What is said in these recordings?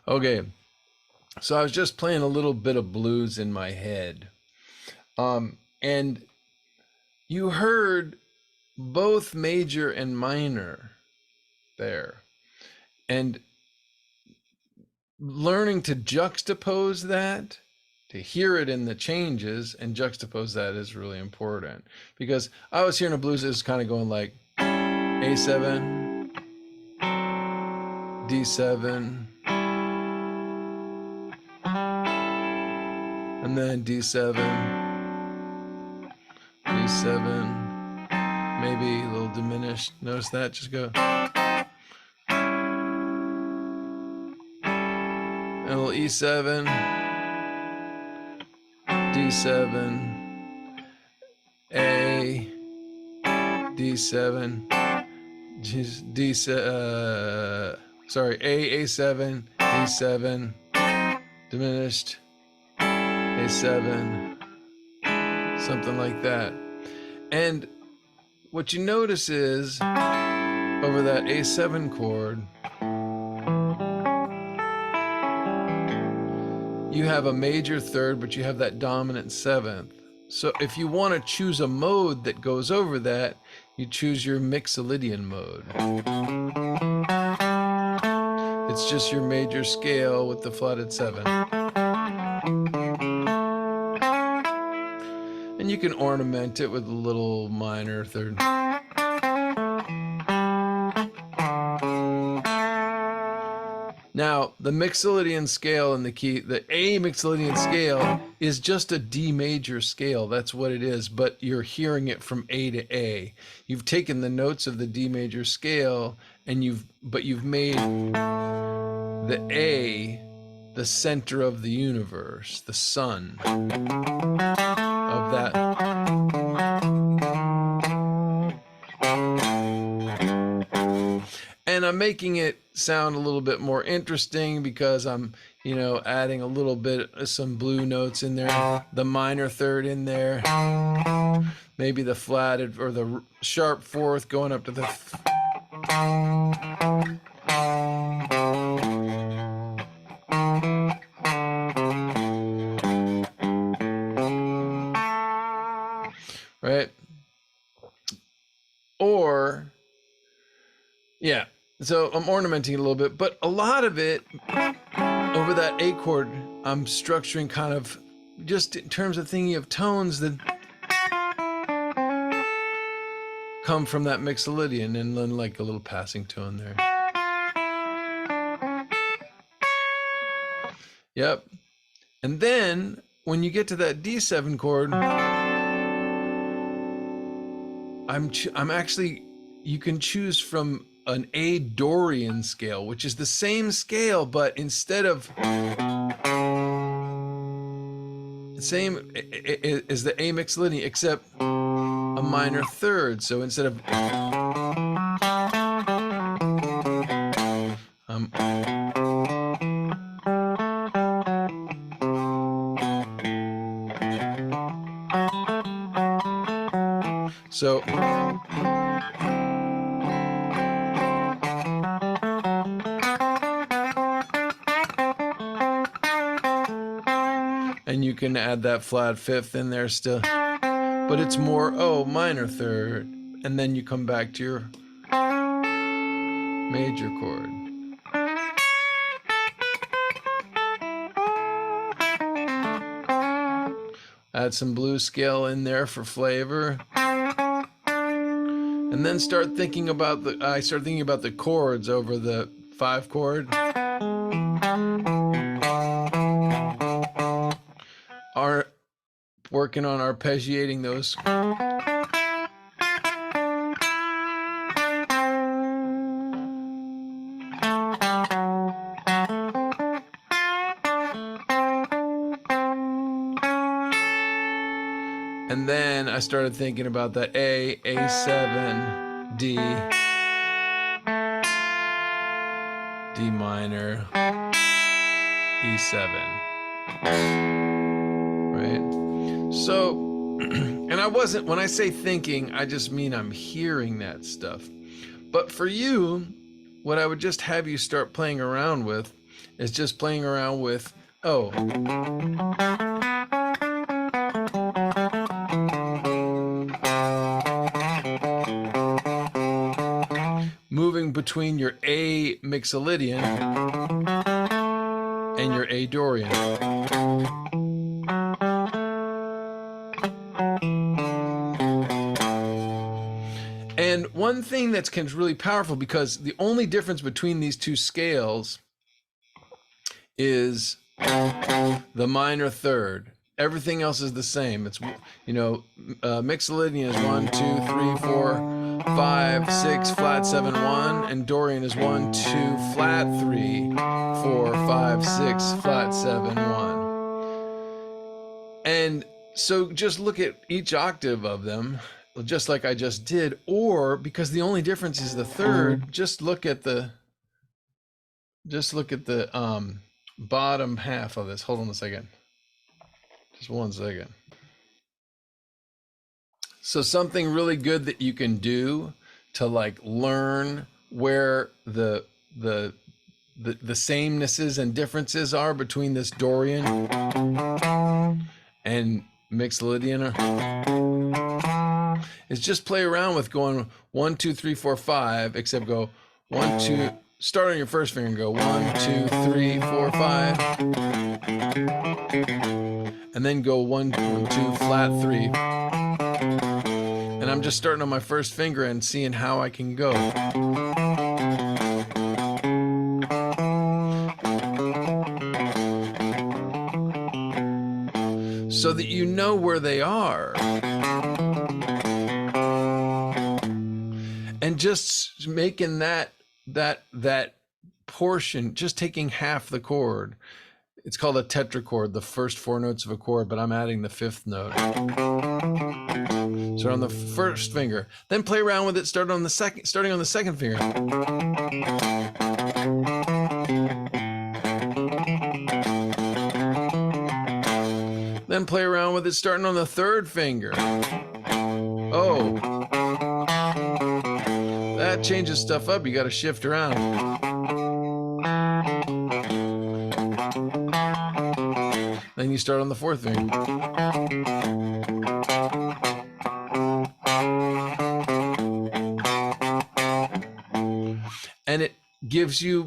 Okay, so I was just playing a little bit of blues in my head. And you heard both major and minor there. And learning to juxtapose that, to hear it in the changes and juxtapose that is really important. Because I was hearing a blues is kind of going like A7, D7, and then D7, D7, maybe a little diminished. Notice that, just go. And a little E7, D7, A, D7, D7, sorry, A7, D7, diminished, A7, something like that. And what you notice is over that A7 chord, you have a major third, but you have that dominant seventh. So if you want to choose a mode that goes over that, you choose your mixolydian mode. It's just your major scale with the flatted seven. And you can ornament it with a little minor third. Now, the mixolydian scale and the key, the A mixolydian scale is just a D major scale. That's what it is, but you're hearing it from A to A. You've taken the notes of the D major scale and you've made the A the center of the universe, the sun of that. And I'm making it sound a little bit more interesting because I'm, adding a little bit of some blue notes in there, the minor third in there, maybe the flatted or the sharp fourth going up to the right? Or, yeah, so I'm ornamenting it a little bit, but a lot of it over that A chord, I'm structuring kind of just in terms of thinking of tones that come from that mixolydian and then like a little passing tone there. Yep. And then when you get to that D7 chord, I'm actually, you can choose from an A Dorian scale, which is the same scale, but instead of same is the A mixolydian, except a minor third. So instead of so and you can add that flat fifth in there still, but it's more minor third, and then you come back to your major chord. Add some blues scale in there for flavor. And then start thinking about the chords over the 5 chord. Working on arpeggiating those. And then I started thinking about that A7, D, D minor, E7, right? So, and I wasn't, when I say thinking, I just mean I'm hearing that stuff. But for you, what I would just have you start playing around with is just playing around with, oh, moving between your A mixolydian and your A Dorian. And one thing that's really powerful, because the only difference between these two scales is the minor third. Everything else is the same. It's, mixolydian is 1, 2, 3, 4, 5, 6, flat 7, 1, and Dorian is 1, 2, flat 3, 4, 5, 6, flat 7, 1. And so just look at each octave of them, just like I just did, or because the only difference is the third, just look at the bottom half of this. Hold on a second. Just 1 second. So something really good that you can do to like learn where the samenesses and differences are between this Dorian and mixolydian is just play around with going 1, 2, 3, 4, 5, except go 1, 2, start on your first finger and go 1, 2, 3, 4, 5, and then go 1, 2, flat 3. And I'm just starting on my first finger and seeing how I can go. So that you know where they are. And just making that portion, just taking half the chord. It's called a tetrachord, the first 4 notes of a chord, but I'm adding the 5th note. Start on the first finger, then play around with it. Starting on the second finger. Then play around with it starting on the 3rd finger. Oh, that changes stuff up. You got to shift around. Then you start on the 4th finger. And it gives you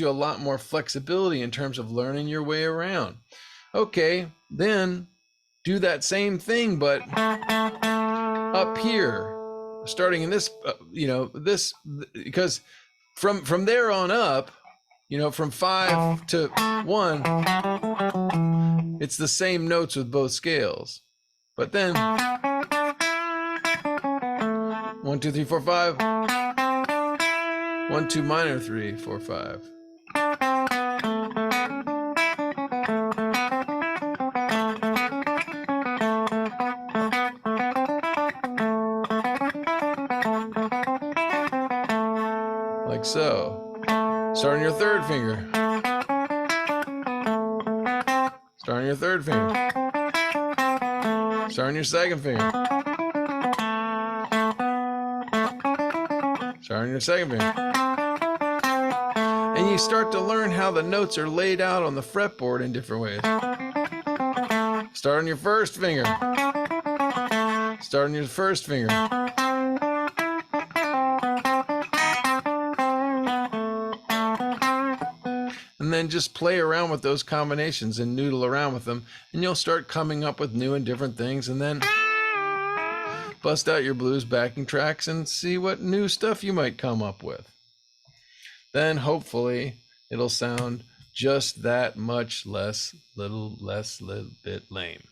a lot more flexibility in terms of learning your way around. Okay, then do that same thing, but up here, starting in this, because from there on up, from 5 to 1, it's the same notes with both scales. But then 1, 2, 3, 4, 5. 1, 2 minor 3, 4, 5. Like so. Start on your 3rd finger. Start on your 3rd finger. Start on your 2nd finger. Start on your 2nd finger. And you start to learn how the notes are laid out on the fretboard in different ways. Start on your 1st finger. Start on your 1st finger. And and then just play around with those combinations and noodle around with them, and you'll start coming up with new and different things, and then bust out your blues backing tracks and see what new stuff you might come up with. Then hopefully it'll sound just that much little bit lame.